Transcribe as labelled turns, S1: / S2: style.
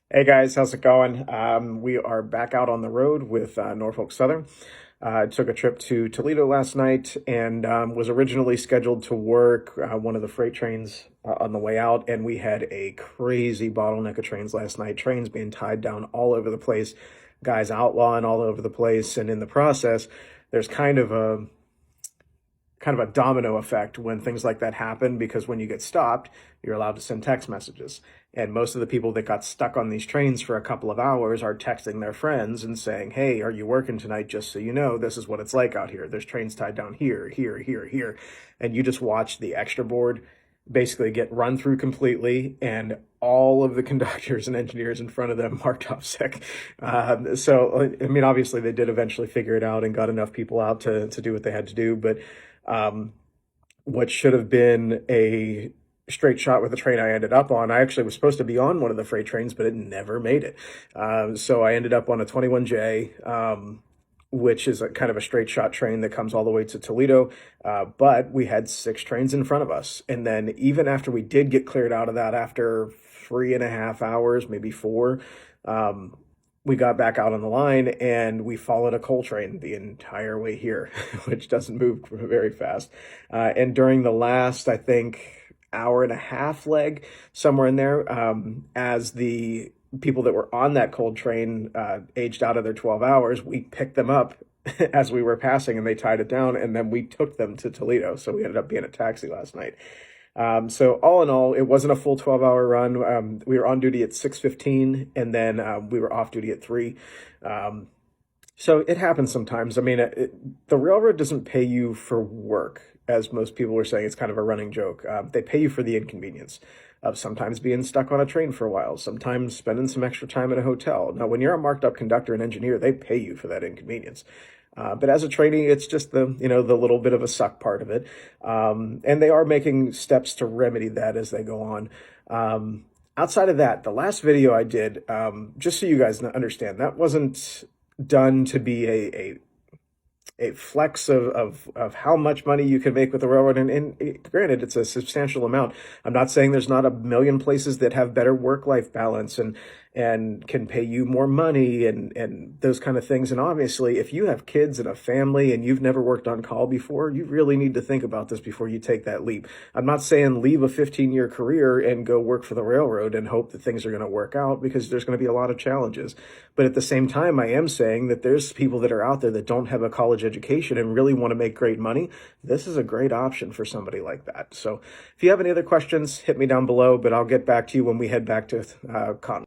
S1: Hey guys, how's it going? We are back out on the road with Norfolk Southern. I took a trip to Toledo last night and was originally scheduled to work one of the freight trains on the way out, and we had a crazy bottleneck of trains last night. Trains being tied down all over the place, guys outlawing all over the place, and in the process, there's kind of a domino effect when things like that happen because when you get stopped, you're allowed to send text messages. And most of the people that got stuck on these trains for a couple of hours are texting their friends and saying, "Hey, are you working tonight? Just so you know, this is what it's like out here. There's trains tied down here, here, here, here." And you just watch the extra board basically get run through completely, and all of the conductors and engineers in front of them marked off sick. I mean, obviously they did eventually figure it out and got enough people out to do what they had to do, but um, what should have been a straight shot with the train I ended up on. I actually was supposed to be on one of the freight trains, but it never made it. So I ended up on a 21J, which is a kind of a straight shot train that comes all the way to Toledo. But we had six trains in front of us. And then even after we did get cleared out of that after 3.5 hours, maybe four, we got back out on the line and we followed a coal train the entire way here, which doesn't move very fast. And during the last, I think, hour and a half leg, somewhere in there, as the people that were on that coal train aged out of their 12 hours, we picked them up as we were passing and they tied it down, and then we took them to Toledo. So we ended up being a taxi last night. So all in all, it wasn't a full 12-hour run. We were on duty at 6:15, and then we were off duty at 3. So it happens sometimes. I mean, the railroad doesn't pay you for work, as most people are saying. It's kind of a running joke. They pay you for the inconvenience of sometimes being stuck on a train for a while, sometimes spending some extra time at a hotel. Now, when you're a marked up conductor and engineer, they pay you for that inconvenience. But as a trainee, it's just the little bit of a suck part of it. And they are making steps to remedy that as they go on. Outside of that, the last video I did, just so you guys understand, that wasn't done to be a flex of how much money you can make with the railroad. And granted, it's a substantial amount. I'm not saying there's not a million places that have better work-life balance and can pay you more money and those kind of things. And obviously, if you have kids and a family and you've never worked on call before, you really need to think about this before you take that leap. I'm not saying leave a 15-year career and go work for the railroad and hope that things are going to work out, because there's going to be a lot of challenges. But at the same time, I am saying that there's people that are out there that don't have a college education and really want to make great money. This is a great option for somebody like that. So if you have any other questions, hit me down below, but I'll get back to you when we head back to Conway.